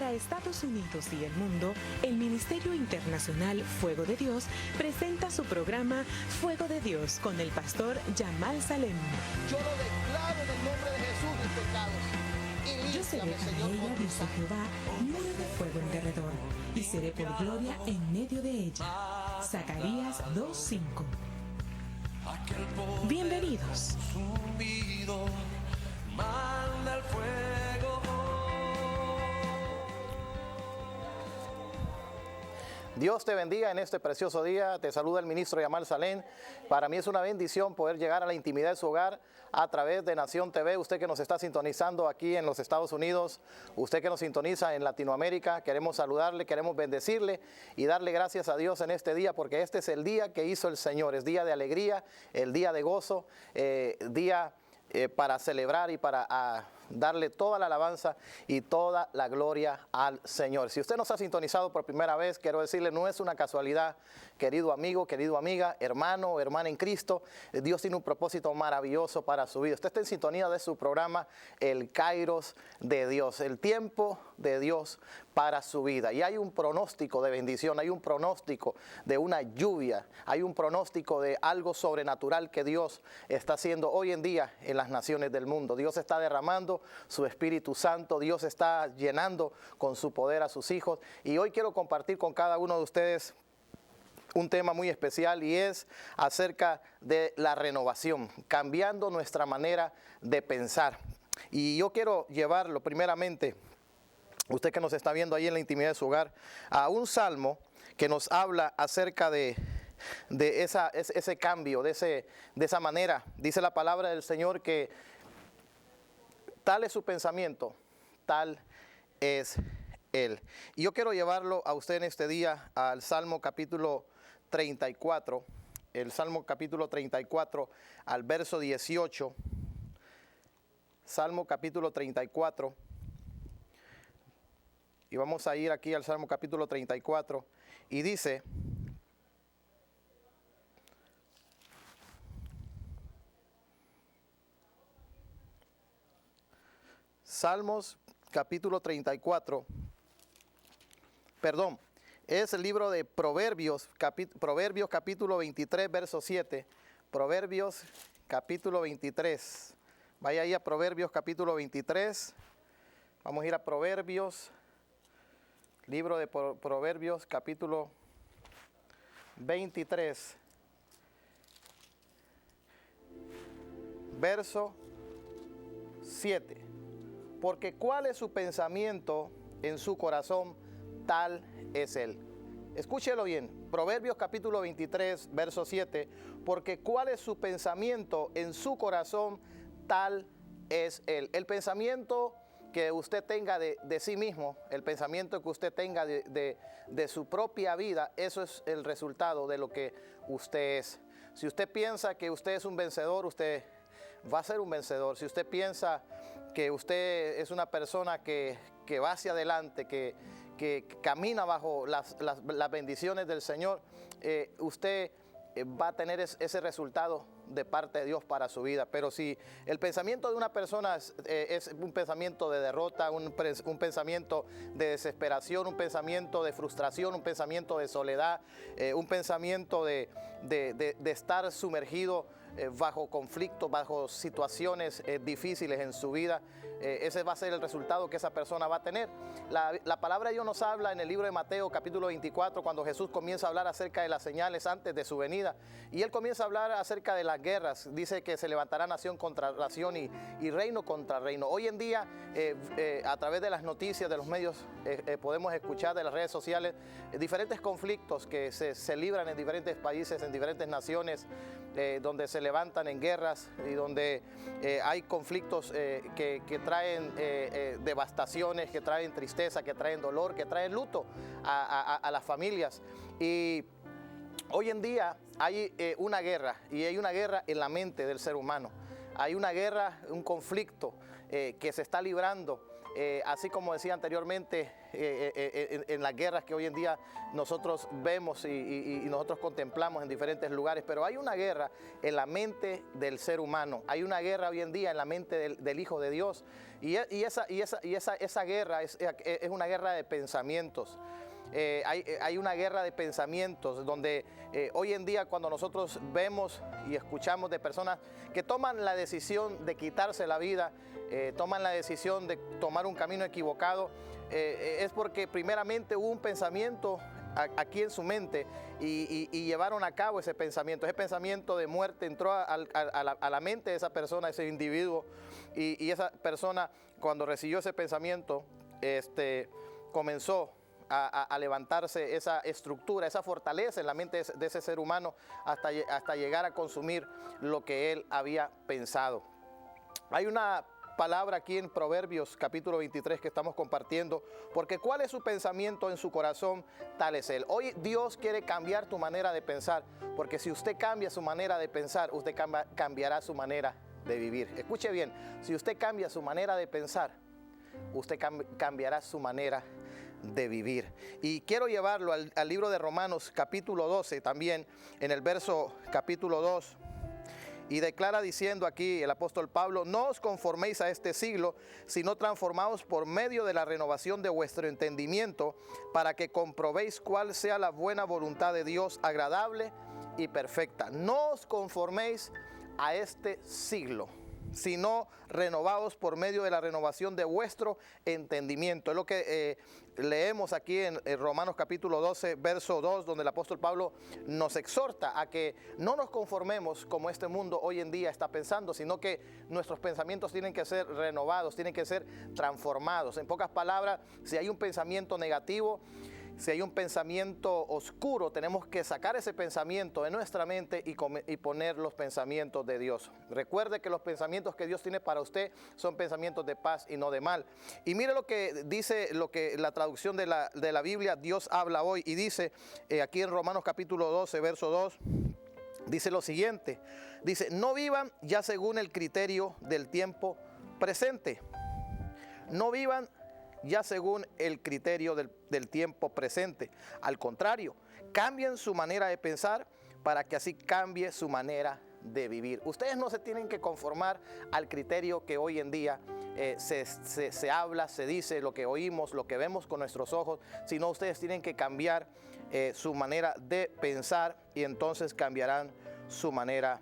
Para Estados Unidos y el mundo, el Ministerio Internacional Fuego de Dios presenta su programa Fuego de Dios con el pastor Yamal Salem. Yo lo declaro en el nombre de Jesús mis pecados. Yo seré con ella, dice Jehová, muro de fuego en derredor, y seré por gloria en medio de ella. Zacarías 2:5. Bienvenidos. Manda el fuego. Dios te bendiga en este precioso día. Te saluda el ministro Yamal Salem. Para mí es una bendición poder llegar a la intimidad de su hogar a través de Nación TV. Usted que nos está sintonizando aquí en los Estados Unidos, usted que nos sintoniza en Latinoamérica, queremos saludarle, queremos bendecirle y darle gracias a Dios en este día, porque este es el día que hizo el Señor. Es día de alegría, el día de gozo, día para celebrar y para darle toda la alabanza y toda la gloria al Señor. Si usted nos ha sintonizado por primera vez, quiero decirle, no es una casualidad, querido amigo, querido amiga, hermano o hermana en Cristo. Dios tiene un propósito maravilloso para su vida. Usted está en sintonía de su programa, el Kairos de Dios, el tiempo de Dios para su vida. Y hay un pronóstico de bendición, hay un pronóstico de una lluvia, hay un pronóstico de algo sobrenatural que Dios está haciendo hoy en día en las naciones del mundo. Dios está derramando su Espíritu Santo, Dios está llenando con su poder a sus hijos. Y hoy quiero compartir con cada uno de ustedes un tema muy especial, y es acerca de la renovación, cambiando nuestra manera de pensar. Y yo quiero llevarlo primeramente, usted que nos está viendo ahí en la intimidad de su hogar, a un salmo que nos habla acerca de ese cambio, de esa manera. Dice la palabra del Señor que tal es su pensamiento, tal es Él. Y yo quiero llevarlo a usted en este día al Salmo capítulo 34, el Salmo capítulo 34 al verso 18. Salmo capítulo 34. Y vamos a ir aquí al Salmo capítulo 34 y dice: Salmos capítulo 34, perdón, es el libro de Proverbios, Proverbios capítulo 23, verso 7, Proverbios capítulo 23, vaya ahí a Proverbios capítulo 23, vamos a ir a Proverbios, libro de Proverbios capítulo 23, verso 7. Porque cuál es su pensamiento en su corazón, tal es él. Escúchelo bien, Proverbios capítulo 23, verso 7. Porque cuál es su pensamiento en su corazón, tal es él. El pensamiento que usted tenga de sí mismo, el pensamiento que usted tenga de su propia vida, eso es el resultado de lo que usted es. Si usted piensa que usted es un vencedor, usted va a ser un vencedor. Si usted piensa que usted es una persona que va hacia adelante, que camina bajo las bendiciones del Señor, usted va a tener ese resultado de parte de Dios para su vida. Pero si el pensamiento de una persona es un pensamiento de derrota, un pensamiento de desesperación, un pensamiento de frustración, un pensamiento de soledad, un pensamiento de estar sumergido bajo conflictos, bajo situaciones difíciles en su vida, ese va a ser el resultado que esa persona va a tener. La palabra de Dios nos habla en el libro de Mateo capítulo 24, cuando Jesús comienza a hablar acerca de las señales antes de su venida, y Él comienza a hablar acerca de las guerras. Dice que se levantará nación contra nación y reino contra reino. Hoy en día, a través de las noticias, de los medios, podemos escuchar de las redes sociales diferentes conflictos que se libran en diferentes países, en diferentes naciones, donde se levantan en guerras y donde hay conflictos que traen devastaciones, que traen tristeza, que traen dolor, que traen luto a las familias. Y hoy en día hay una guerra, y hay una guerra en la mente del ser humano. Hay una guerra, un conflicto que se está librando así como decía anteriormente, en las guerras que hoy en día nosotros vemos y nosotros contemplamos en diferentes lugares, pero hay una guerra en la mente del ser humano, hay una guerra hoy en día en la mente del Hijo de Dios, y esa guerra es una guerra de pensamientos. Hay una guerra de pensamientos donde hoy en día cuando nosotros vemos y escuchamos de personas que toman la decisión de quitarse la vida, toman la decisión de tomar un camino equivocado, es porque primeramente hubo un pensamiento aquí en su mente y llevaron a cabo ese pensamiento de muerte entró a la mente de esa persona, ese individuo, y esa persona cuando recibió ese pensamiento comenzó a levantarse esa estructura, esa fortaleza en la mente de ese ser humano hasta llegar a consumir lo que él había pensado. Hay una palabra aquí en Proverbios capítulo 23 que estamos compartiendo, porque cuál es su pensamiento en su corazón, tal es él. Hoy Dios quiere cambiar tu manera de pensar, porque si usted cambia su manera de pensar, usted cambiará su manera de vivir. Escuche bien, si usted cambia su manera de pensar, usted cambiará su manera de vivir. Y quiero llevarlo al libro de Romanos capítulo 12 también, en el verso capítulo 2, y declara diciendo aquí el apóstol Pablo: no os conforméis a este siglo, sino transformaos por medio de la renovación de vuestro entendimiento, para que comprobéis cuál sea la buena voluntad de Dios, agradable y perfecta. No os conforméis a este siglo, sino renovaos por medio de la renovación de vuestro entendimiento. Es lo que leemos aquí en Romanos capítulo 12, verso 2, donde el apóstol Pablo nos exhorta a que no nos conformemos como este mundo hoy en día está pensando, sino que nuestros pensamientos tienen que ser renovados, tienen que ser transformados. En pocas palabras, si hay un pensamiento negativo, si hay un pensamiento oscuro, tenemos que sacar ese pensamiento de nuestra mente y poner los pensamientos de Dios. Recuerde que los pensamientos que Dios tiene para usted son pensamientos de paz y no de mal. Y mire lo que dice la traducción de la Biblia, Dios habla hoy, y dice aquí en Romanos capítulo 12, verso 2, dice lo siguiente, dice: no vivan ya según el criterio del tiempo presente. No vivan ya según el criterio del tiempo presente. Al contrario, cambien su manera de pensar para que así cambie su manera de vivir. Ustedes no se tienen que conformar al criterio que hoy en día se habla, se dice, lo que oímos, lo que vemos con nuestros ojos, sino ustedes tienen que cambiar su manera de pensar, y entonces cambiarán su manera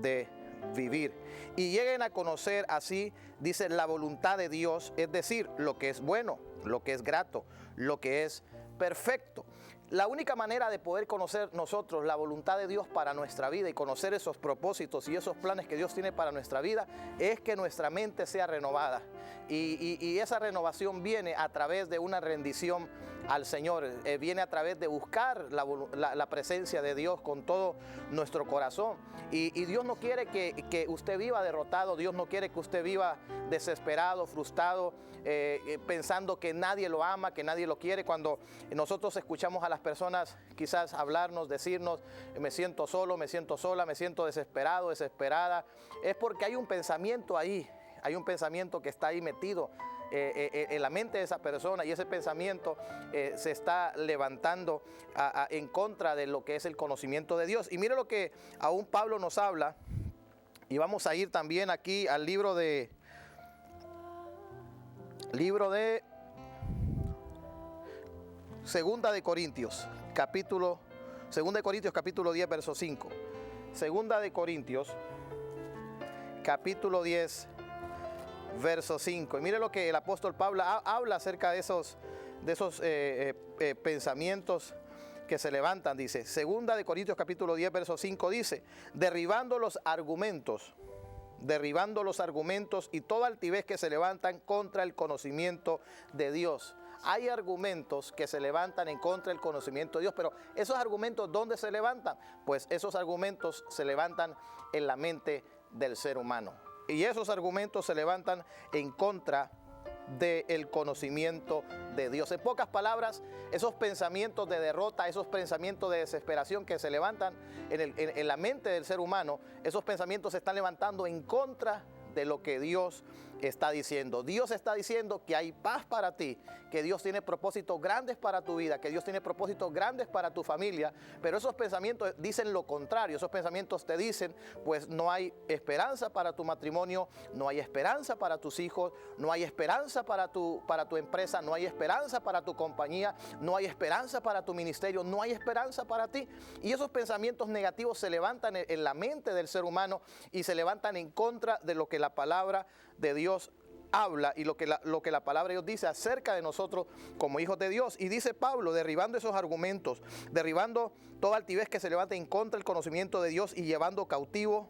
de vivir. Y lleguen a conocer así, dice, la voluntad de Dios, es decir, lo que es bueno, lo que es grato, lo que es perfecto. La única manera de poder conocer nosotros la voluntad de Dios para nuestra vida y conocer esos propósitos y esos planes que Dios tiene para nuestra vida es que nuestra mente sea renovada. Y esa renovación viene a través de una rendición al Señor, viene a través de buscar la presencia de Dios con todo nuestro corazón. Y Dios no quiere que usted viva derrotado, Dios no quiere que usted viva desesperado, frustrado, pensando que nadie lo ama, que nadie lo quiere. Cuando nosotros escuchamos a las personas quizás hablarnos, decirnos: me siento solo, me siento sola, me siento desesperado, desesperada, es porque hay un pensamiento ahí, hay un pensamiento que está ahí metido en la mente de esa persona, y ese pensamiento se está levantando en contra de lo que es el conocimiento de Dios. Y mire lo que aún Pablo nos habla, y vamos a ir también aquí al libro de Segunda de Corintios, capítulo 10, verso 5. Segunda de Corintios, capítulo 10, verso 5. Y mire lo que el apóstol Pablo habla acerca de esos pensamientos que se levantan. Dice, Segunda de Corintios capítulo 10, verso 5, dice: derribando los argumentos y toda altivez que se levantan contra el conocimiento de Dios. Hay argumentos que se levantan en contra del conocimiento de Dios, pero esos argumentos, ¿dónde se levantan? Pues esos argumentos se levantan en la mente del ser humano. Y esos argumentos se levantan en contra del conocimiento de Dios. En pocas palabras, esos pensamientos de derrota, esos pensamientos de desesperación que se levantan en la mente del ser humano, esos pensamientos se están levantando en contra de lo que Dios está diciendo. Dios está diciendo que hay paz para ti, que Dios tiene propósitos grandes para tu vida, que Dios tiene propósitos grandes para tu familia, pero esos pensamientos dicen lo contrario. Esos pensamientos te dicen, pues no hay esperanza para tu matrimonio, no hay esperanza para tus hijos, no hay esperanza para tu empresa, no hay esperanza para tu compañía, no hay esperanza para tu ministerio, no hay esperanza para ti. Y esos pensamientos negativos se levantan en la mente del ser humano y se levantan en contra de lo que la palabra de Dios habla y lo que la palabra de Dios dice acerca de nosotros como hijos de Dios. Y dice Pablo, derribando esos argumentos, derribando toda altivez que se levanta en contra del conocimiento de Dios y llevando cautivo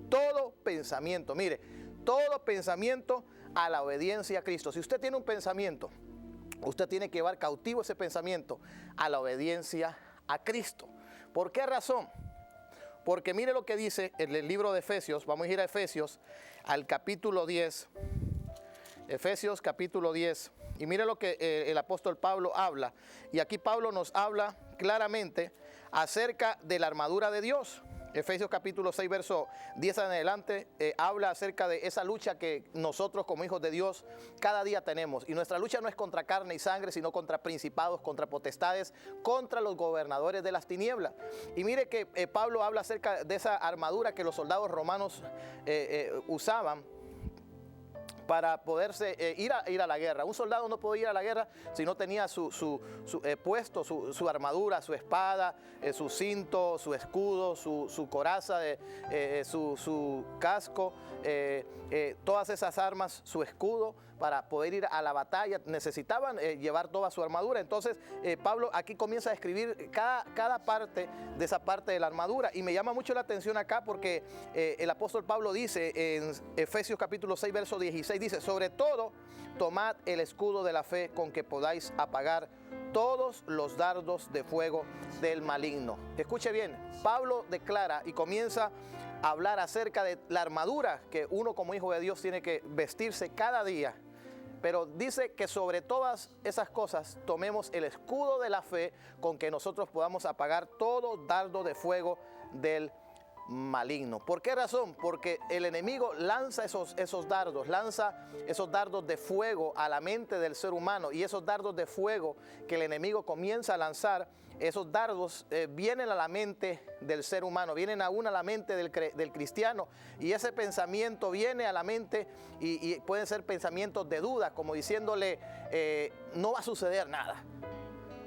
todo pensamiento, mire, todo pensamiento a la obediencia a Cristo. Si usted tiene un pensamiento, usted tiene que llevar cautivo ese pensamiento a la obediencia a Cristo. ¿Por qué razón? Porque mire lo que dice en el libro de Efesios. Vamos a ir a Efesios, al capítulo 10. Efesios capítulo 10. Y mire lo que el apóstol Pablo habla. Y aquí Pablo nos habla claramente acerca de la armadura de Dios. Efesios capítulo 6, verso 10 en adelante, habla acerca de esa lucha que nosotros como hijos de Dios cada día tenemos. Y nuestra lucha no es contra carne y sangre, sino contra principados, contra potestades, contra los gobernadores de las tinieblas. Y mire que Pablo habla acerca de esa armadura que los soldados romanos usaban para poderse ir a la guerra. Un soldado no podía ir a la guerra si no tenía puesto su armadura, su espada, su cinto, su escudo, su coraza, su casco, todas esas armas, su escudo. Para poder ir a la batalla necesitaban llevar toda su armadura. Entonces Pablo aquí comienza a describir cada parte de esa parte de la armadura. Y me llama mucho la atención acá porque el apóstol Pablo dice en Efesios capítulo 6, verso 16, dice, sobre todo tomad el escudo de la fe con que podáis apagar todos los dardos de fuego del maligno. Escuche bien, Pablo declara y comienza a hablar acerca de la armadura que uno como hijo de Dios tiene que vestirse cada día. Pero dice que sobre todas esas cosas tomemos el escudo de la fe con que nosotros podamos apagar todo dardo de fuego del maligno. ¿Por qué razón? Porque el enemigo lanza esos dardos de fuego a la mente del ser humano, y esos dardos de fuego que el enemigo comienza a lanzar, esos dardos vienen a la mente del ser humano, vienen aún a la mente del cristiano, y ese pensamiento viene a la mente y pueden ser pensamientos de duda, como diciéndole no va a suceder nada.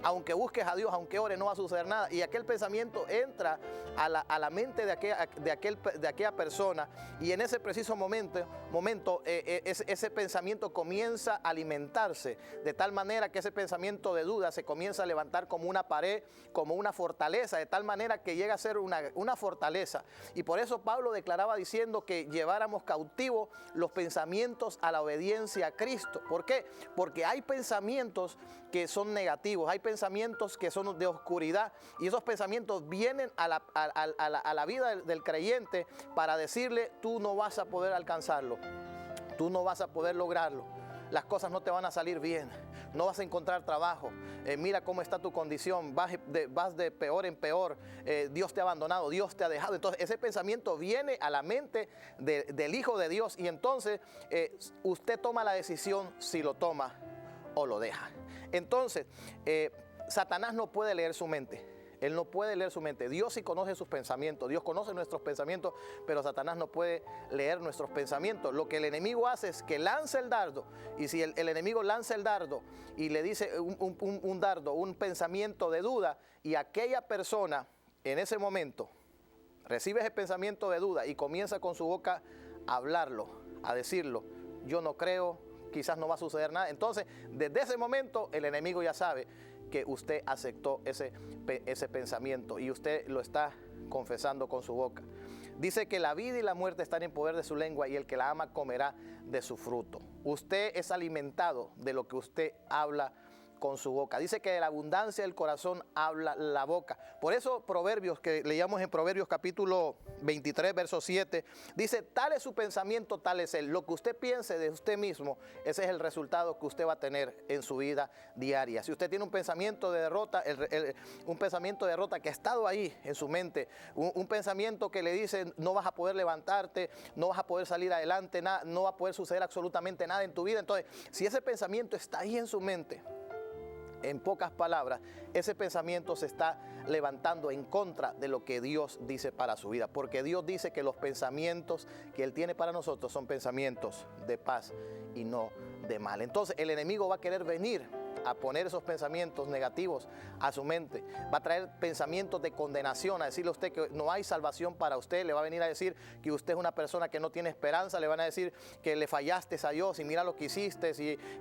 Aunque busques a Dios, aunque ores, no va a suceder nada. Y aquel pensamiento entra a la mente de aquella persona, y en ese preciso momento ese pensamiento comienza a alimentarse, de tal manera que ese pensamiento de duda se comienza a levantar como una pared, como una fortaleza, de tal manera que llega a ser una fortaleza. Y por eso Pablo declaraba diciendo que lleváramos cautivos los pensamientos a la obediencia a Cristo. ¿Por qué? Porque hay pensamientos que son negativos, hay pensamientos que son de oscuridad, y esos pensamientos vienen a la vida del creyente para decirle, tú no vas a poder alcanzarlo, tú no vas a poder lograrlo, las cosas no te van a salir bien, no vas a encontrar trabajo, mira cómo está tu condición, vas de peor en peor, Dios te ha abandonado, Dios te ha dejado. Entonces ese pensamiento viene a la mente del Hijo de Dios, y entonces usted toma la decisión si lo toma o lo deja. Entonces Satanás no puede leer su mente. Él no puede leer su mente. Dios sí conoce sus pensamientos. Dios conoce nuestros pensamientos, pero Satanás no puede leer nuestros pensamientos. Lo que el enemigo hace es que lanza el dardo. Y si el enemigo lanza el dardo y le dice un dardo, un pensamiento de duda, y aquella persona en ese momento recibe ese pensamiento de duda y comienza con su boca a hablarlo, a decirlo, yo no creo, quizás no va a suceder nada. Entonces, desde ese momento, el enemigo ya sabe que usted aceptó ese pensamiento y usted lo está confesando con su boca. Dice que la vida y la muerte están en poder de su lengua, y el que la ama comerá de su fruto. Usted es alimentado de lo que usted habla con su boca. Dice que de la abundancia del corazón habla la boca. Por eso Proverbios, que leíamos en Proverbios capítulo 23, verso 7, dice, tal es su pensamiento, tal es él. Lo que usted piense de usted mismo, ese es el resultado que usted va a tener en su vida diaria. Si usted tiene un pensamiento de derrota, un pensamiento de derrota que ha estado ahí en su mente, un pensamiento que le dice, no vas a poder levantarte, no vas a poder salir adelante, no va a poder suceder absolutamente nada en tu vida. Entonces, si ese pensamiento está ahí en su mente, en pocas palabras, ese pensamiento se está levantando en contra de lo que Dios dice para su vida. Porque Dios dice que los pensamientos que Él tiene para nosotros son pensamientos de paz y no de mal. Entonces el enemigo va a querer venir a poner esos pensamientos negativos a su mente. Va a traer pensamientos de condenación, a decirle a usted que no hay salvación para usted. Le va a venir a decir que usted es una persona que no tiene esperanza. Le van a decir que le fallaste a Dios y mira lo que hiciste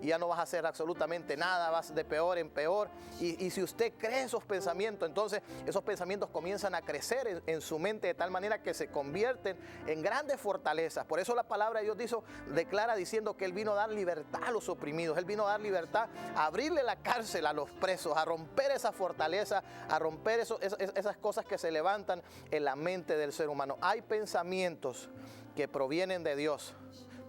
y ya no vas a hacer absolutamente nada, vas de peor en peor. Y si usted cree esos pensamientos, entonces esos pensamientos comienzan a crecer en su mente de tal manera que se convierten en grandes fortalezas. Por eso la palabra de Dios declara diciendo que Él vino a dar libertad a los oprimidos. Él vino a dar libertad, a abrirle la cárcel a los presos, a romper esa fortaleza, a romper esas cosas que se levantan en la mente del ser humano. Hay pensamientos que provienen de Dios,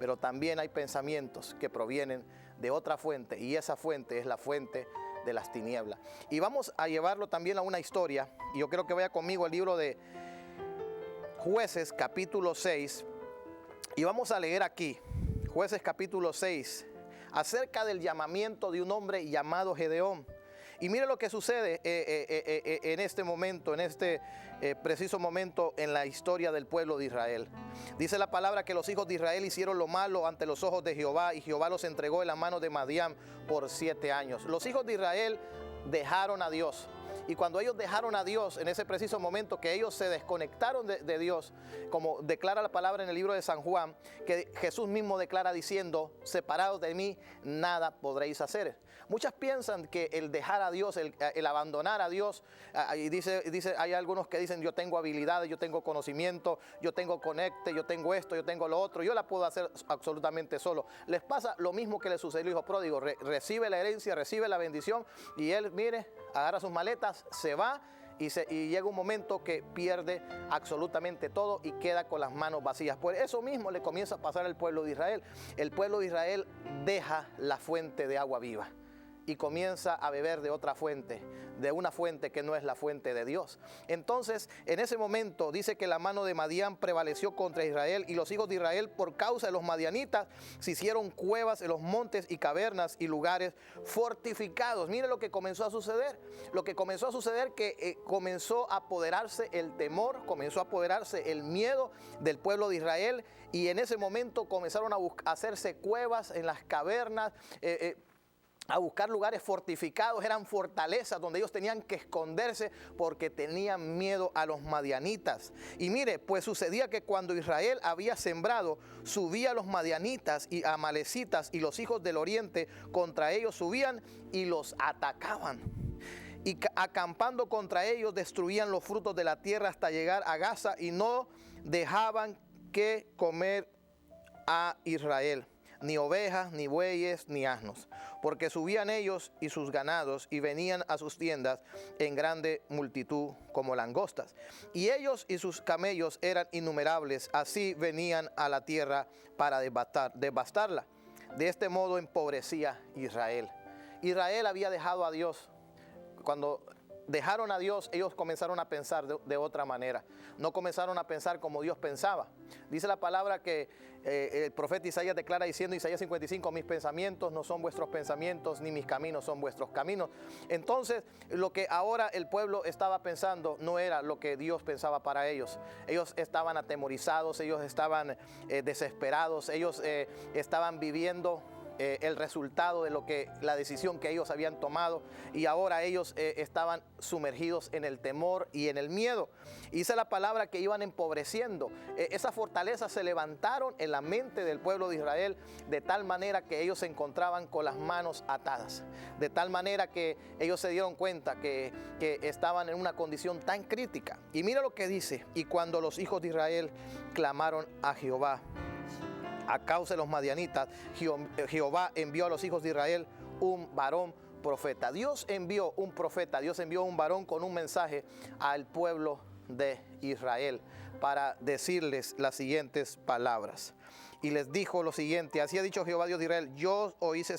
pero también hay pensamientos que provienen de otra fuente, y esa fuente es la fuente de las tinieblas. Y vamos a llevarlo también a una historia, y yo quiero que vaya conmigo al libro de Jueces capítulo 6, y vamos a leer aquí, Jueces capítulo 6, acerca del llamamiento de un hombre llamado Gedeón. Y mire lo que sucede en este momento, en este preciso momento en la historia del pueblo de Israel. Dice la palabra que los hijos de Israel hicieron lo malo ante los ojos de Jehová, y Jehová los entregó en la mano de Madián por 7 años. Los hijos de Israel dejaron a Dios. Y cuando ellos dejaron a Dios, en ese preciso momento que ellos se desconectaron de Dios, como declara la palabra en el libro de San Juan, que Jesús mismo declara diciendo, separados de mí, nada podréis hacer. Muchas piensan que el dejar a Dios, el abandonar a Dios, y dice, hay algunos que dicen, yo tengo habilidades, yo tengo conocimiento, yo tengo conecte, yo tengo esto, yo tengo lo otro, yo la puedo hacer absolutamente solo. Les pasa lo mismo que le sucedió al hijo pródigo, recibe la herencia, recibe la bendición, y él, mire, agarra sus maletas, se va y llega un momento que pierde absolutamente todo y queda con las manos vacías. Por eso mismo le comienza a pasar al pueblo de Israel. El pueblo de Israel deja la fuente de agua viva y comienza a beber de otra fuente, de una fuente que no es la fuente de Dios. Entonces, en ese momento dice que la mano de Madián prevaleció contra Israel, y los hijos de Israel, por causa de los madianitas, se hicieron cuevas en los montes y cavernas y lugares fortificados. Mire lo que comenzó a suceder. Lo que comenzó a suceder que comenzó a apoderarse el temor, comenzó a apoderarse el miedo del pueblo de Israel, y en ese momento comenzaron a hacerse cuevas en las cavernas, a buscar lugares fortificados. Eran fortalezas donde ellos tenían que esconderse porque tenían miedo a los madianitas. Y mire, pues sucedía que cuando Israel había sembrado, subían los madianitas y amalecitas y los hijos del oriente contra ellos subían y los atacaban. Y acampando contra ellos destruían los frutos de la tierra hasta llegar a Gaza, y no dejaban que comer a Israel, ni ovejas, ni bueyes, ni asnos, porque subían ellos y sus ganados y venían a sus tiendas en grande multitud como langostas. Y ellos y sus camellos eran innumerables, así venían a la tierra para devastarla. De este modo empobrecía Israel. Israel había dejado a Dios. Cuando dejaron a Dios, ellos comenzaron a pensar de otra manera. No comenzaron a pensar como Dios pensaba. Dice la palabra que el profeta Isaías declara diciendo, Isaías 55, mis pensamientos no son vuestros pensamientos, ni mis caminos son vuestros caminos. Entonces, lo que ahora el pueblo estaba pensando no era lo que Dios pensaba para ellos. Ellos estaban atemorizados, ellos estaban desesperados, ellos estaban viviendo el resultado de la decisión que ellos habían tomado, y ahora ellos estaban sumergidos en el temor y en el miedo. Y dice la palabra que iban empobreciendo. Esas fortalezas se levantaron en la mente del pueblo de Israel de tal manera que ellos se encontraban con las manos atadas, de tal manera que ellos se dieron cuenta que estaban en una condición tan crítica. Y mira lo que dice: y cuando los hijos de Israel clamaron a Jehová a causa de los madianitas, Jehová envió a los hijos de Israel un varón profeta. Dios envió un profeta, Dios envió un varón con un mensaje al pueblo de Israel para decirles las siguientes palabras. Y les dijo lo siguiente: así ha dicho Jehová Dios de Israel, yo os hice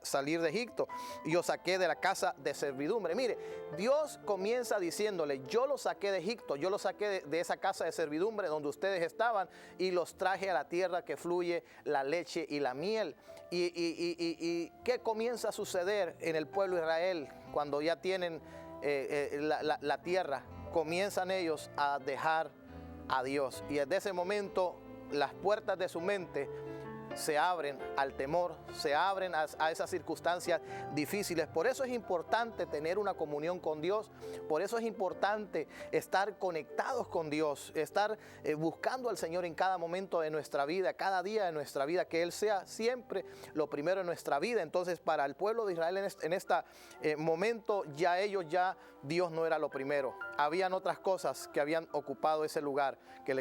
salir de Egipto y os saqué de la casa de servidumbre. Mire, Dios comienza diciéndole: yo los saqué de Egipto, yo los saqué de esa casa de servidumbre donde ustedes estaban y los traje a la tierra que fluye la leche y la miel. ¿Y qué comienza a suceder en el pueblo de Israel cuando ya tienen la tierra? Comienzan ellos a dejar a Dios, y desde ese momento las puertas de su mente se abren al temor, se abren a esas circunstancias difíciles. Por eso es importante tener una comunión con Dios, por eso es importante estar conectados con Dios, estar buscando al Señor en cada momento de nuestra vida, cada día de nuestra vida, que Él sea siempre lo primero en nuestra vida. Entonces, para el pueblo de Israel en este momento, Dios no era lo primero. Habían otras cosas que habían ocupado ese lugar que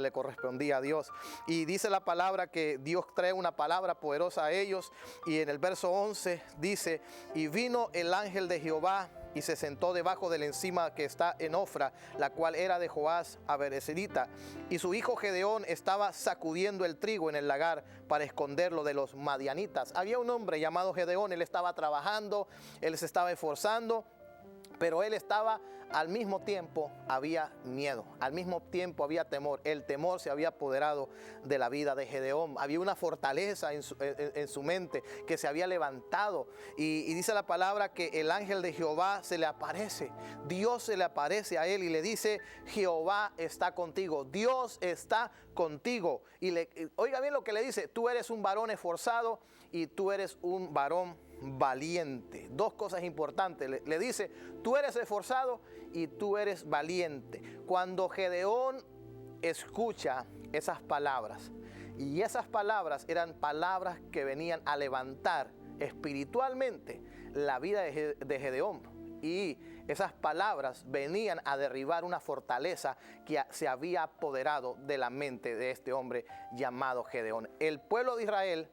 le correspondía a Dios. Y dice la palabra que Dios trae una palabra poderosa a ellos, y en el verso 11 dice: y vino el ángel de Jehová y se sentó debajo de la encima que está en Ofra, la cual era de Joás Abereserita, y su hijo Gedeón estaba sacudiendo el trigo en el lagar para esconderlo de los madianitas. Había un hombre llamado Gedeón, él estaba trabajando, él se estaba esforzando, pero él estaba, al mismo tiempo había miedo, al mismo tiempo había temor. El temor se había apoderado de la vida de Gedeón. Había una fortaleza en su mente que se había levantado. Y dice la palabra que el ángel de Jehová se le aparece. Dios se le aparece a él y le dice: Jehová está contigo, Dios está contigo. Y oiga bien lo que le dice: tú eres un varón esforzado y tú eres un varón valiente. Dos cosas importantes. Le dice: tú eres esforzado y tú eres valiente. Cuando Gedeón escucha esas palabras, y esas palabras eran palabras que venían a levantar espiritualmente la vida de Gedeón, y esas palabras venían a derribar una fortaleza que se había apoderado de la mente de este hombre llamado Gedeón. El pueblo de Israel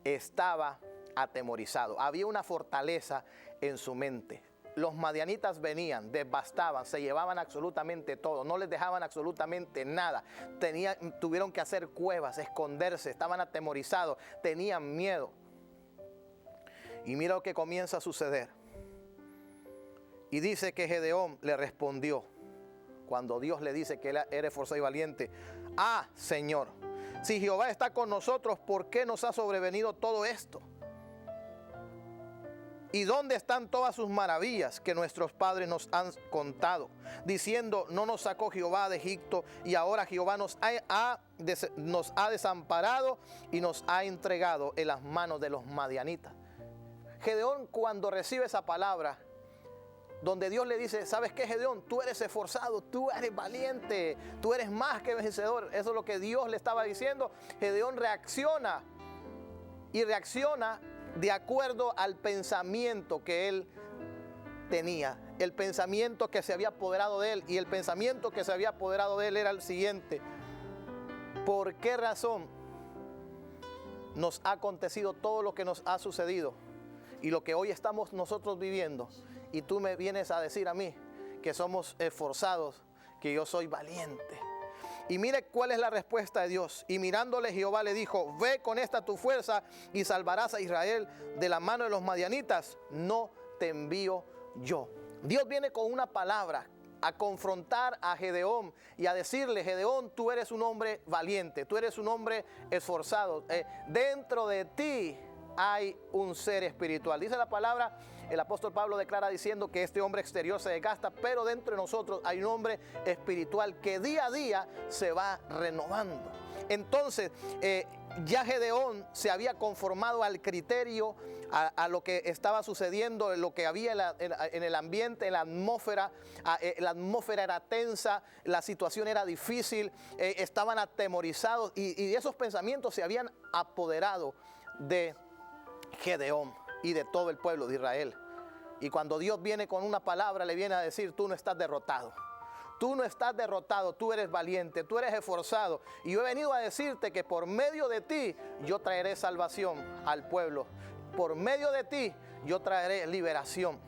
estaba atemorizado, había una fortaleza en su mente. Los madianitas venían, devastaban, se llevaban absolutamente todo, no les dejaban absolutamente nada. Tuvieron que hacer cuevas, esconderse, estaban atemorizados, tenían miedo. Y mira lo que comienza a suceder. Y dice que Gedeón le respondió, cuando Dios le dice que él era esforzado y valiente: ah, Señor, si Jehová está con nosotros, ¿por qué nos ha sobrevenido todo esto? ¿Y dónde están todas sus maravillas que nuestros padres nos han contado, diciendo: no nos sacó Jehová de Egipto, y ahora Jehová nos ha desamparado y nos ha entregado en las manos de los madianitas? Gedeón, cuando recibe esa palabra, donde Dios le dice: ¿sabes qué, Gedeón? Tú eres esforzado, tú eres valiente, tú eres más que vencedor. Eso es lo que Dios le estaba diciendo. Gedeón reacciona, y reacciona de acuerdo al pensamiento que él tenía, el pensamiento que se había apoderado de él. Y el pensamiento que se había apoderado de él era el siguiente: ¿por qué razón nos ha acontecido todo lo que nos ha sucedido y lo que hoy estamos nosotros viviendo? Y tú me vienes a decir a mí que somos esforzados, que yo soy valiente. Y mire cuál es la respuesta de Dios. Y mirándole, Jehová le dijo: ve con esta tu fuerza y salvarás a Israel de la mano de los madianitas. No te envío yo. Dios viene con una palabra a confrontar a Gedeón y a decirle: Gedeón, tú eres un hombre valiente, tú eres un hombre esforzado. Dentro de ti hay un ser espiritual. Dice la palabra, el apóstol Pablo declara diciendo que este hombre exterior se desgasta, pero dentro de nosotros hay un hombre espiritual que día a día se va renovando. Entonces, ya Gedeón se había conformado al criterio, a lo que estaba sucediendo, lo que había en el ambiente, en la atmósfera. La atmósfera era tensa, la situación era difícil, estaban atemorizados, y esos pensamientos se habían apoderado de Gedeón y de todo el pueblo de Israel. Y cuando Dios viene con una palabra, le viene a decir: tú no estás derrotado. Tú no estás derrotado, tú eres valiente, tú eres esforzado. Y yo he venido a decirte que por medio de ti yo traeré salvación al pueblo. por medio de ti yo traeré liberación.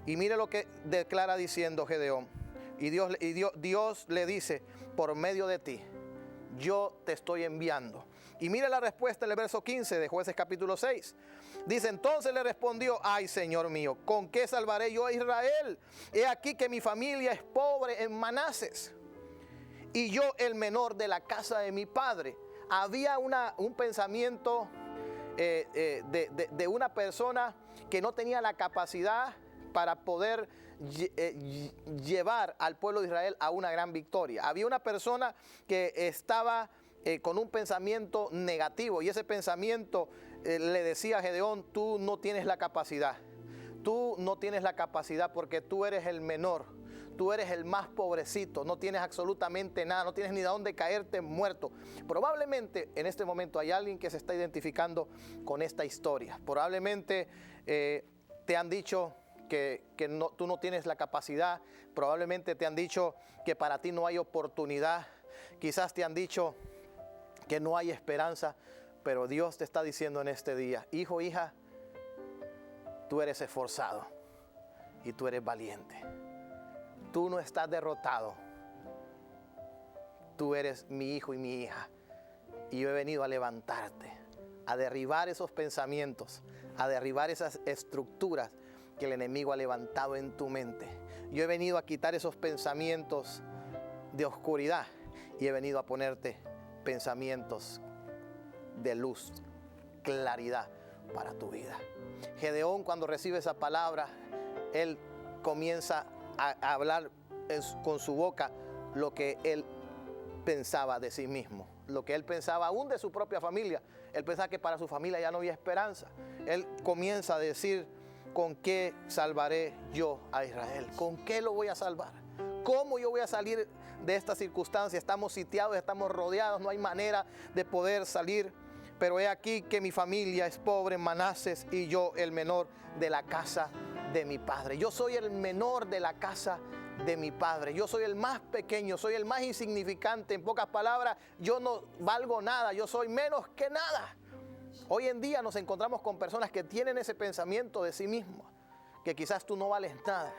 Y mire lo que declara diciendo Gedeón. Y Dios le dice, por medio de ti yo te estoy enviando. Y mire la respuesta en el verso 15 de Jueces capítulo 6. Dice, entonces le respondió, ay Señor mío, ¿con qué salvaré yo a Israel? He aquí que mi familia es pobre en Manases, y yo el menor de la casa de mi padre. Había un pensamiento de una persona que no tenía la capacidad para poder llevar al pueblo de Israel a una gran victoria. Había una persona que estaba con un pensamiento negativo, y ese pensamiento le decía a Gedeón, tú no tienes la capacidad, tú no tienes la capacidad porque tú eres el menor, tú eres el más pobrecito, no tienes absolutamente nada, no tienes ni de dónde caerte muerto. Probablemente en este momento hay alguien que se está identificando con esta historia. Probablemente te han dicho que tú no tienes la capacidad, probablemente te han dicho que para ti no hay oportunidad, quizás te han dicho que no hay esperanza, pero Dios te está diciendo en este día, hijo, hija, tú eres esforzado y tú eres valiente. Tú no estás derrotado. Tú eres mi hijo y mi hija. Y yo he venido a levantarte, a derribar esos pensamientos, a derribar esas estructuras que el enemigo ha levantado en tu mente. Yo he venido a quitar esos pensamientos de oscuridad y he venido a ponerte pensamientos de luz, claridad para tu vida. Gedeón, cuando recibe esa palabra, él comienza a hablar con su boca lo que él pensaba de sí mismo, lo que él pensaba aún de su propia familia. Él pensaba que para su familia ya no había esperanza. Él comienza a decir, ¿con qué salvaré yo a Israel? ¿Con qué lo voy a salvar? ¿Cómo yo voy a salir de esta circunstancia? Estamos sitiados, estamos rodeados, no hay manera de poder salir. Pero he aquí que mi familia es pobre en Manases y yo el menor de la casa de mi padre. Yo soy el menor de la casa de mi padre. Yo soy el más pequeño, soy el más insignificante. En pocas palabras, yo no valgo nada, yo soy menos que nada. Hoy en día nos encontramos con personas que tienen ese pensamiento de sí mismos, que quizás tú no vales nada,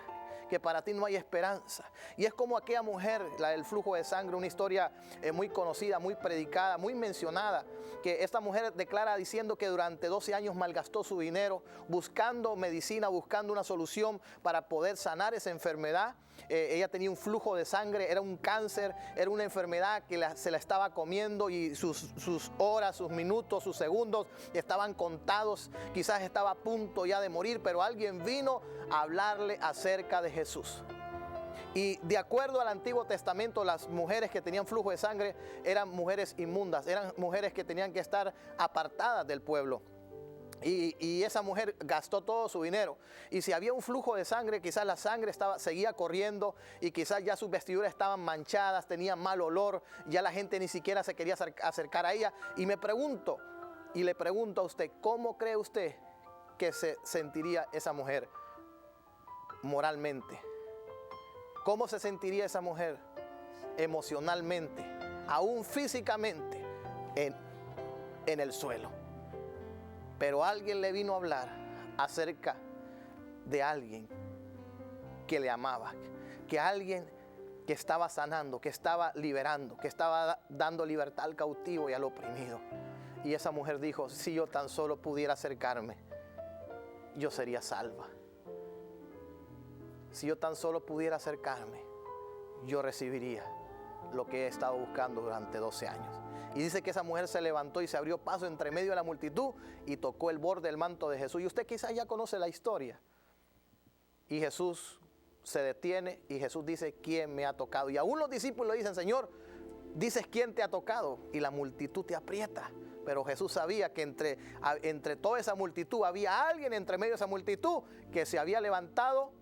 que para ti no hay esperanza. Y es como aquella mujer, la del flujo de sangre, una historia muy conocida, muy predicada, muy mencionada, que esta mujer declara diciendo que durante 12 años malgastó su dinero buscando medicina, buscando una solución para poder sanar esa enfermedad. Ella tenía un flujo de sangre, era un cáncer, era una enfermedad que se la estaba comiendo y sus horas, sus minutos, sus segundos estaban contados. Quizás estaba a punto ya de morir, pero alguien vino a hablarle acerca de Jesús. Y de acuerdo al Antiguo Testamento, las mujeres que tenían flujo de sangre eran mujeres inmundas, eran mujeres que tenían que estar apartadas del pueblo. Y esa mujer gastó todo su dinero. Y si había un flujo de sangre, quizás la sangre seguía corriendo y quizás ya sus vestiduras estaban manchadas, tenían mal olor, ya la gente ni siquiera se quería acercar a ella. Y me pregunto, y le pregunto a usted, ¿cómo cree usted que se sentiría esa mujer moralmente? ¿Cómo se sentiría esa mujer emocionalmente, aún físicamente, en el suelo? Pero alguien le vino a hablar acerca de alguien que le amaba, que alguien que estaba sanando, que estaba liberando, que estaba dando libertad al cautivo y al oprimido. Y esa mujer dijo, si yo tan solo pudiera acercarme, yo sería salva. Si yo tan solo pudiera acercarme, yo recibiría lo que he estado buscando durante 12 años. Y dice que esa mujer se levantó y se abrió paso entre medio de la multitud y tocó el borde del manto de Jesús. Y usted quizás ya conoce la historia. Y Jesús se detiene y Jesús dice, ¿quién me ha tocado? Y aún los discípulos le dicen, Señor, dices quién te ha tocado y la multitud te aprieta. Pero Jesús sabía que entre toda esa multitud había alguien entre medio de esa multitud que se había levantado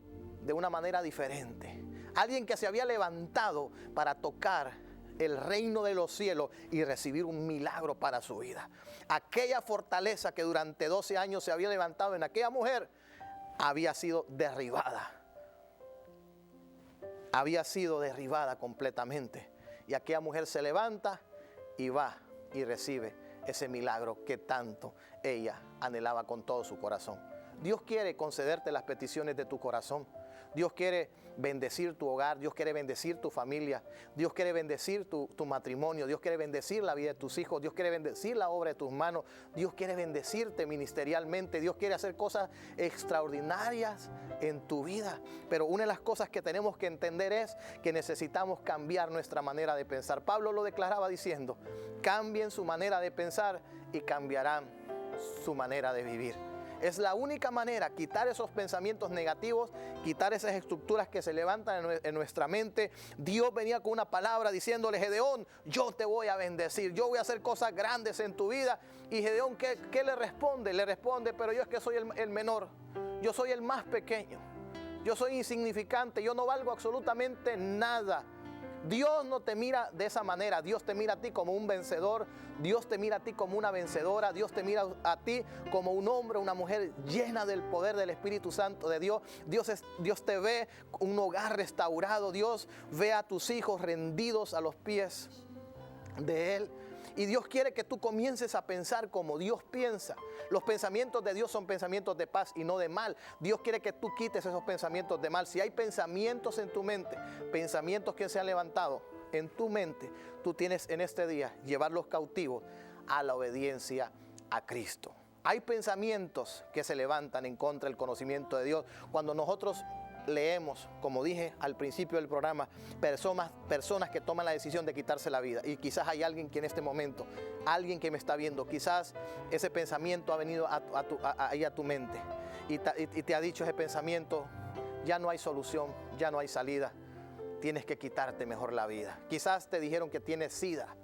de una manera diferente. Alguien que se había levantado para tocar el reino de los cielos y recibir un milagro para su vida. Aquella fortaleza que durante 12 años se había levantado en aquella mujer había sido derribada. Había sido derribada completamente. Y aquella mujer se levanta y va y recibe ese milagro que tanto ella anhelaba con todo su corazón. Dios quiere concederte las peticiones de tu corazón. Dios quiere bendecir tu hogar, Dios quiere bendecir tu familia, Dios quiere bendecir tu matrimonio, Dios quiere bendecir la vida de tus hijos, Dios quiere bendecir la obra de tus manos, Dios quiere bendecirte ministerialmente, Dios quiere hacer cosas extraordinarias en tu vida. Pero una de las cosas que tenemos que entender es que necesitamos cambiar nuestra manera de pensar. Pablo lo declaraba diciendo: cambien su manera de pensar y cambiarán su manera de vivir. Es la única manera, quitar esos pensamientos negativos, quitar esas estructuras que se levantan en nuestra mente. Dios venía con una palabra diciéndole: Gedeón, yo te voy a bendecir, yo voy a hacer cosas grandes en tu vida. Y Gedeón, ¿qué le responde? Le responde: pero yo es que soy el menor, yo soy el más pequeño, yo soy insignificante, yo no valgo absolutamente nada. Dios no te mira de esa manera. Dios te mira a ti como un vencedor. Dios te mira a ti como una vencedora. Dios te mira a ti como un hombre, una mujer llena del poder del Espíritu Santo de Dios. Dios te ve un hogar restaurado. Dios ve a tus hijos rendidos a los pies de Él. Y Dios quiere que tú comiences a pensar como Dios piensa. Los pensamientos de Dios son pensamientos de paz y no de mal. Dios quiere que tú quites esos pensamientos de mal. Si hay pensamientos en tu mente, pensamientos que se han levantado en tu mente, tú tienes en este día llevarlos cautivos a la obediencia a Cristo. Hay pensamientos que se levantan en contra del conocimiento de Dios. Cuando nosotros leemos, como dije al principio del programa, personas que toman la decisión de quitarse la vida. Y quizás hay alguien que en este momento, alguien que me está viendo, quizás ese pensamiento ha venido ahí a tu mente y te ha dicho ese pensamiento: ya no hay solución, ya no hay salida, tienes que quitarte mejor la vida. Quizás te dijeron que tienes SIDA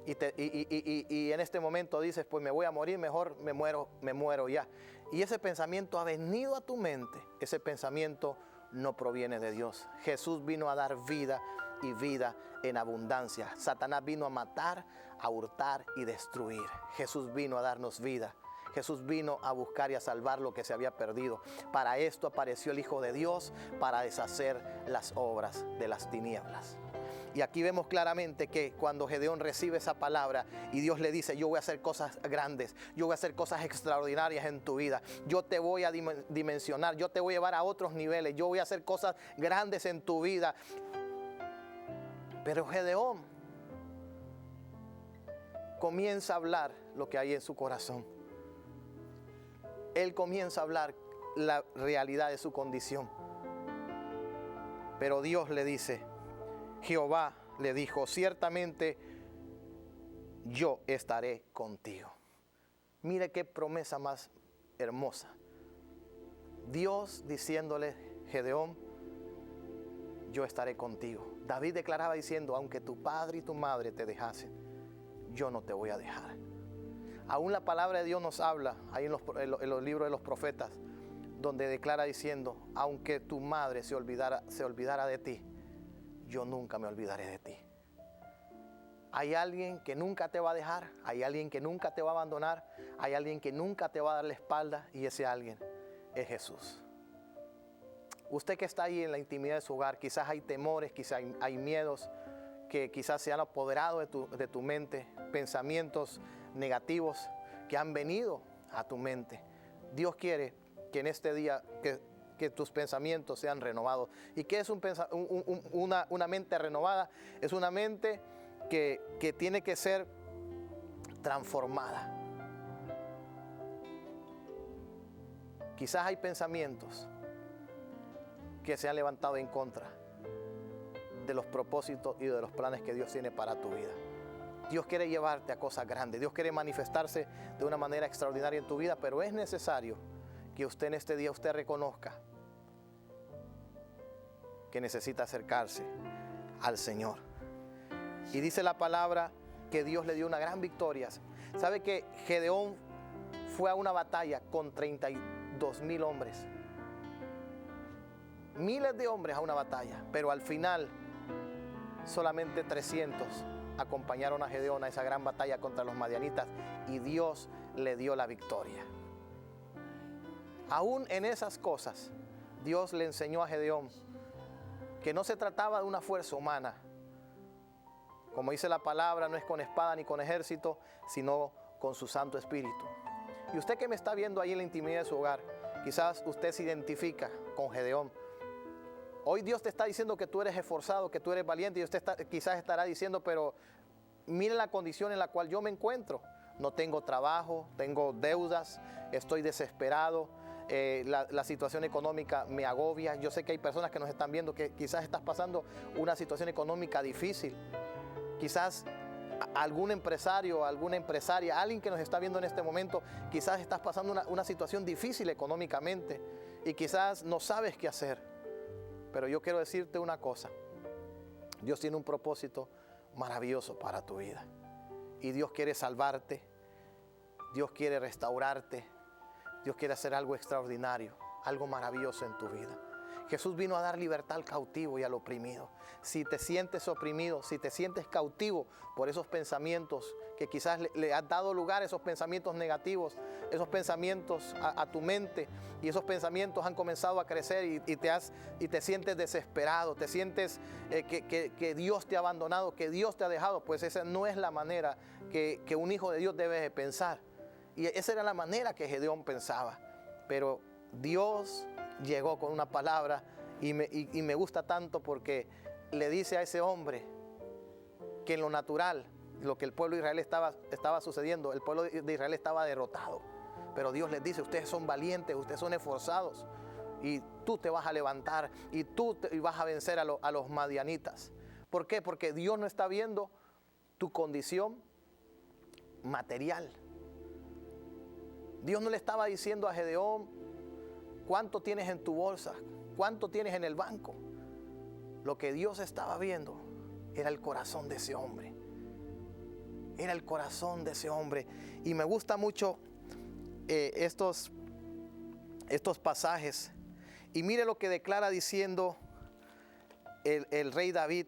y en este momento dices: pues me voy a morir, mejor me muero ya. Y ese pensamiento ha venido a tu mente. Ese pensamiento no proviene de Dios. Jesús vino a dar vida y vida en abundancia. Satanás vino a matar, a hurtar y destruir. Jesús vino a darnos vida. Jesús vino a buscar y a salvar lo que se había perdido. Para esto apareció el Hijo de Dios, para deshacer las obras de las tinieblas. Y aquí vemos claramente que cuando Gedeón recibe esa palabra y Dios le dice: yo voy a hacer cosas grandes, yo voy a hacer cosas extraordinarias en tu vida, yo te voy a dimensionar, yo te voy a llevar a otros niveles, yo voy a hacer cosas grandes en tu vida. Pero Gedeón comienza a hablar lo que hay en su corazón. Él comienza a hablar la realidad de su condición. Pero Dios le dice, Jehová le dijo: ciertamente yo estaré contigo. Mire qué promesa más hermosa. Dios diciéndole: Gedeón, yo estaré contigo. David declaraba diciendo: aunque tu padre y tu madre te dejasen, yo no te voy a dejar. Aún la palabra de Dios nos habla ahí en los libros de los profetas, donde declara diciendo: aunque tu madre se olvidara de ti, yo nunca me olvidaré de ti. Hay alguien que nunca te va a dejar, hay alguien que nunca te va a abandonar, hay alguien que nunca te va a dar la espalda, y ese alguien es Jesús. Usted que está ahí en la intimidad de su hogar, quizás hay temores, quizás hay miedos que quizás se han apoderado de tu mente, pensamientos negativos que han venido a tu mente. Dios quiere que en este día que tus pensamientos sean renovados. ¿Y qué es una mente renovada? Es una mente que tiene que ser transformada. Quizás hay pensamientos que se han levantado en contra de los propósitos y de los planes que Dios tiene para tu vida. Dios quiere llevarte a cosas grandes. Dios quiere manifestarse de una manera extraordinaria en tu vida, pero es necesario que usted en este día reconozca que necesita acercarse al Señor. Y dice la palabra que Dios le dio una gran victoria. ¿Sabe que Gedeón fue a una batalla con 32,000 hombres? Miles de hombres a una batalla, pero al final solamente 300 acompañaron a Gedeón a esa gran batalla contra los madianitas, y Dios le dio la victoria. Aún en esas cosas, Dios le enseñó a Gedeón que no se trataba de una fuerza humana, Como dice la palabra, no es con espada ni con ejército, sino con su Santo Espíritu. Y usted que me está viendo ahí en la intimidad de su hogar, quizás usted se identifica con Gedeón. Hoy Dios te está diciendo que tú eres esforzado, que tú eres valiente, y usted quizás estará diciendo, pero mire la condición en la cual yo me encuentro. No tengo trabajo, tengo deudas, estoy desesperado, la situación económica me agobia. Yo sé que hay personas que nos están viendo que quizás estás pasando una situación económica difícil. Quizás algún empresario, alguna empresaria, alguien que nos está viendo en este momento, quizás estás pasando una situación difícil económicamente y quizás no sabes qué hacer. Pero yo quiero decirte una cosa. Dios tiene un propósito maravilloso para tu vida. Y Dios quiere salvarte. Dios quiere restaurarte. Dios quiere hacer algo extraordinario, algo maravilloso en tu vida. Jesús vino a dar libertad al cautivo y al oprimido. Si te sientes oprimido, si te sientes cautivo por esos pensamientos que quizás le has dado lugar, esos pensamientos negativos, esos pensamientos a tu mente, y esos pensamientos han comenzado a crecer y te sientes desesperado, te sientes que Dios te ha abandonado, que Dios te ha dejado, pues esa no es la manera que un hijo de Dios debe de pensar. Y esa era la manera que Gedeón pensaba. Pero Dios llegó con una palabra y me gusta tanto porque le dice a ese hombre que en lo natural, lo que el pueblo de Israel estaba sucediendo, el pueblo de Israel estaba derrotado. Pero Dios les dice, ustedes son valientes, ustedes son esforzados y tú te vas a levantar y tú vas a vencer a los madianitas. ¿Por qué? Porque Dios no está viendo tu condición material. Dios no le estaba diciendo a Gedeón cuánto tienes en tu bolsa, cuánto tienes en el banco. Lo que Dios estaba viendo era el corazón de ese hombre. Era el corazón de ese hombre. Y me gusta mucho estos pasajes. Y mire lo que declara diciendo el rey David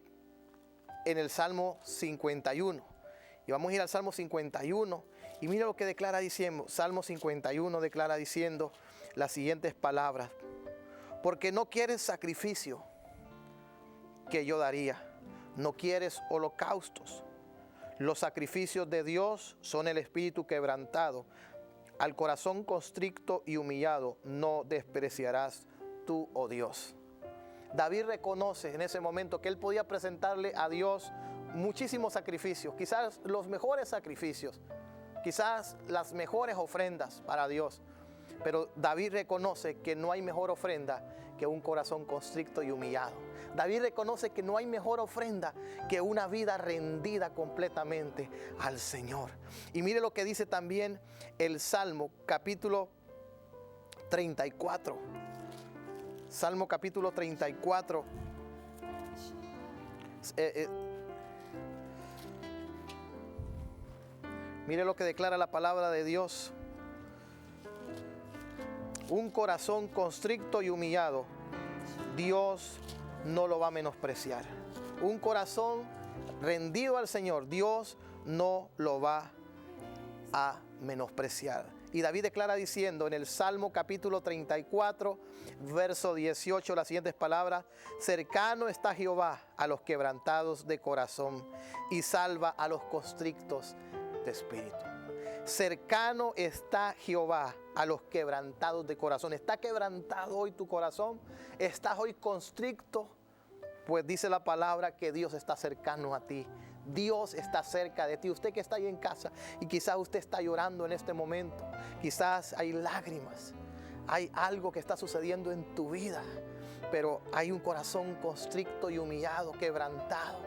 en el Salmo 51. Y vamos a ir al Salmo 51. Y mira lo que declara diciendo. Salmo 51 declara diciendo las siguientes palabras. Porque no quieres sacrificio que yo daría. No quieres holocaustos. Los sacrificios de Dios son el espíritu quebrantado. Al corazón constricto y humillado no despreciarás tú, oh Dios. David reconoce en ese momento que él podía presentarle a Dios muchísimos sacrificios, quizás los mejores sacrificios, quizás las mejores ofrendas para Dios. Pero David reconoce que no hay mejor ofrenda que un corazón constricto y humillado. David reconoce que no hay mejor ofrenda que una vida rendida completamente al Señor. Y mire lo que dice también el Salmo capítulo 34. Salmo capítulo 34. Mire lo que declara la palabra de Dios. Un corazón constricto y humillado, Dios no lo va a menospreciar. Un corazón rendido al Señor, Dios no lo va a menospreciar. Y David declara diciendo en el Salmo capítulo 34, verso 18, las siguientes palabras: cercano está Jehová a los quebrantados de corazón y salva a los constrictos de espíritu. Cercano está Jehová a los quebrantados de corazón. ¿Está quebrantado hoy tu corazón? ¿Estás hoy constricto? Pues dice la palabra que Dios está cercano a ti. Dios está cerca de ti. Usted que está ahí en casa y quizás usted está llorando en este momento. Quizás hay lágrimas. Hay algo que está sucediendo en tu vida. Pero hay un corazón constricto y humillado, quebrantado.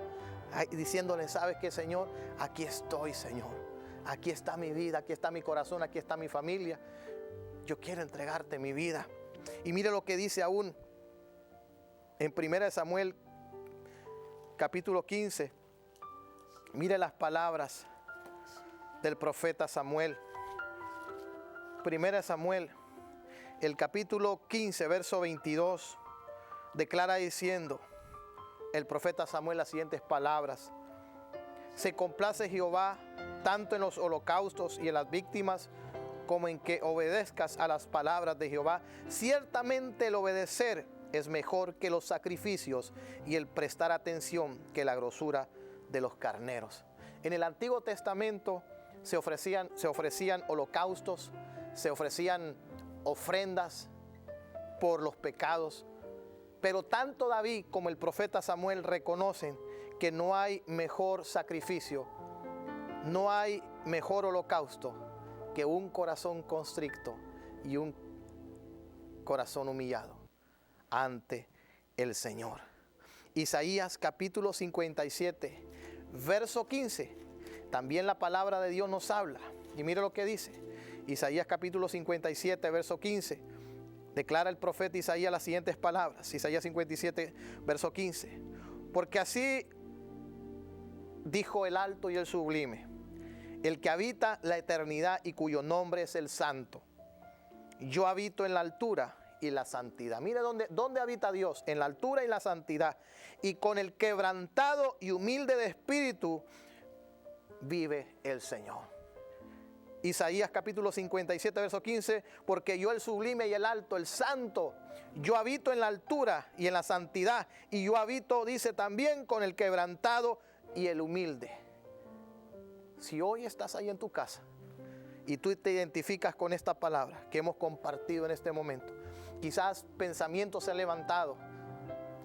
Diciéndole, ¿sabes qué, Señor? Aquí estoy, Señor. Aquí está mi vida, aquí está mi corazón, aquí está mi familia. Yo quiero entregarte mi vida. Y mire lo que dice aún en 1 Samuel capítulo 15. Mire las palabras del profeta Samuel. 1 Samuel, el capítulo 15, verso 22, declara diciendo el profeta Samuel las siguientes palabras: se complace Jehová tanto en los holocaustos y en las víctimas, como en que obedezcas a las palabras de Jehová. Ciertamente el obedecer es mejor que los sacrificios, y el prestar atención que la grosura de los carneros. En el Antiguo Testamento se ofrecían holocaustos, se ofrecían ofrendas por los pecados. Pero tanto David como el profeta Samuel reconocen que no hay mejor sacrificio, no hay mejor holocausto que un corazón constricto y un corazón humillado ante el Señor. Isaías capítulo 57, verso 15. También la palabra de Dios nos habla. Y mire lo que dice. Isaías capítulo 57, verso 15. Declara el profeta Isaías las siguientes palabras. Isaías 57, verso 15. Porque así dijo el alto y el sublime, el que habita la eternidad y cuyo nombre es el Santo. Yo habito en la altura y la santidad. Mire dónde habita Dios, en la altura y la santidad. Y con el quebrantado y humilde de espíritu vive el Señor. Isaías capítulo 57, verso 15, porque yo el sublime y el alto, el santo, yo habito en la altura y en la santidad, y yo habito, dice también, con el quebrantado y el humilde. Si hoy estás ahí en tu casa y tú te identificas con esta palabra que hemos compartido en este momento, quizás pensamientos se han levantado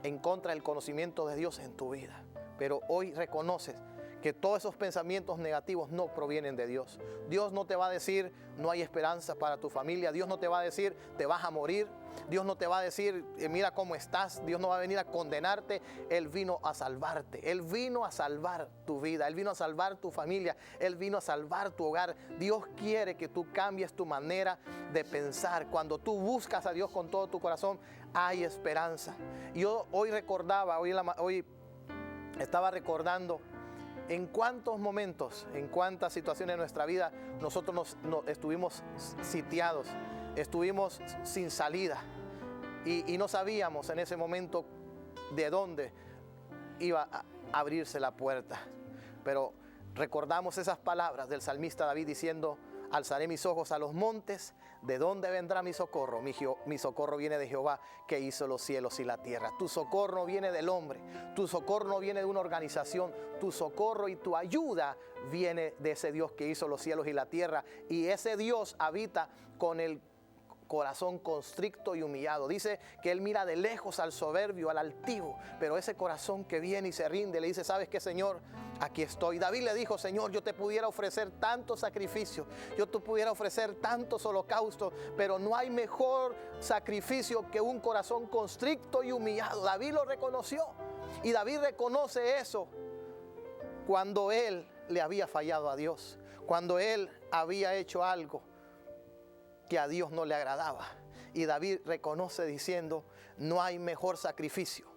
en contra del conocimiento de Dios en tu vida, pero hoy reconoces que todos esos pensamientos negativos no provienen de Dios. Dios no te va a decir no hay esperanza para tu familia. Dios no te va a decir te vas a morir. Dios no te va a decir mira cómo estás. Dios no va a venir a condenarte. Él vino a salvarte. Él vino a salvar tu vida. Él vino a salvar tu familia. Él vino a salvar tu hogar. Dios quiere que tú cambies tu manera de pensar. Cuando tú buscas a Dios con todo tu corazón, hay esperanza. Yo hoy recordaba, hoy estaba recordando en cuántos momentos, en cuántas situaciones de nuestra vida nosotros estuvimos sitiados, estuvimos sin salida y no sabíamos en ese momento de dónde iba a abrirse la puerta. Pero recordamos esas palabras del salmista David diciendo: alzaré mis ojos a los montes, ¿de dónde vendrá mi socorro? Mi socorro viene de Jehová, que hizo los cielos y la tierra. Tu socorro no viene del hombre, tu socorro no viene de una organización, tu socorro y tu ayuda viene de ese Dios que hizo los cielos y la tierra. Y ese Dios habita con el corazón constricto y humillado. Dice que Él mira de lejos al soberbio, al altivo, pero ese corazón que viene y se rinde, le dice: ¿sabes qué, Señor? Aquí estoy. David le dijo: Señor, yo te pudiera ofrecer tantos sacrificios, yo te pudiera ofrecer tantos holocaustos, pero no hay mejor sacrificio que un corazón constricto y humillado. David lo reconoció, y David reconoce eso cuando él le había fallado a Dios, cuando él había hecho algo que a Dios no le agradaba. Y David reconoce diciendo: no hay mejor sacrificio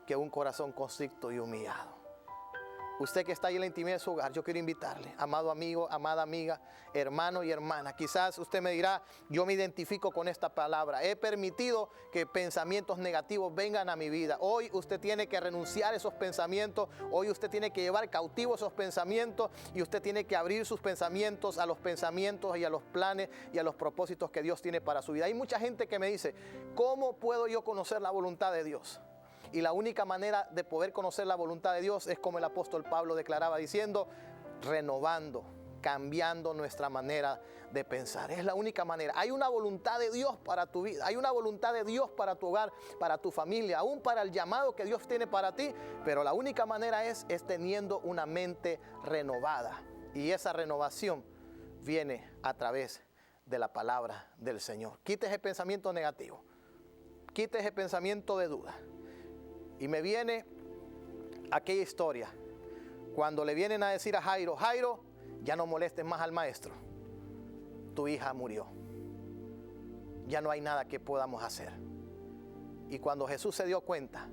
que un corazón constricto y humillado. Usted que está ahí en la intimidad de su hogar, yo quiero invitarle, amado amigo, amada amiga, hermano y hermana. Quizás usted me dirá: yo me identifico con esta palabra. He permitido que pensamientos negativos vengan a mi vida. Hoy usted tiene que renunciar a esos pensamientos. Hoy usted tiene que llevar cautivo esos pensamientos, y usted tiene que abrir sus pensamientos a los pensamientos y a los planes y a los propósitos que Dios tiene para su vida. Hay mucha gente que me dice: ¿cómo puedo yo conocer la voluntad de Dios? Y la única manera de poder conocer la voluntad de Dios es como el apóstol Pablo declaraba diciendo: renovando, cambiando nuestra manera de pensar. Es la única manera. Hay una voluntad de Dios para tu vida, hay una voluntad de Dios para tu hogar, para tu familia, aún para el llamado que Dios tiene para ti. Pero la única manera es teniendo una mente renovada. Y esa renovación viene a través de la palabra del Señor. Quite ese pensamiento negativo, quite ese pensamiento de duda. Y me viene aquella historia cuando le vienen a decir a Jairo: Jairo, ya no molestes más al maestro, tu hija murió, ya no hay nada que podamos hacer. Y cuando Jesús se dio cuenta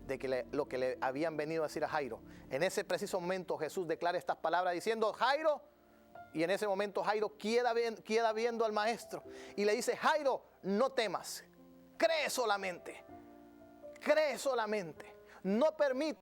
de que lo que le habían venido a decir a Jairo, en ese preciso momento Jesús declara estas palabras diciendo: Jairo. Y en ese momento Jairo queda viendo al maestro y le dice: Jairo, no temas, cree solamente, no permite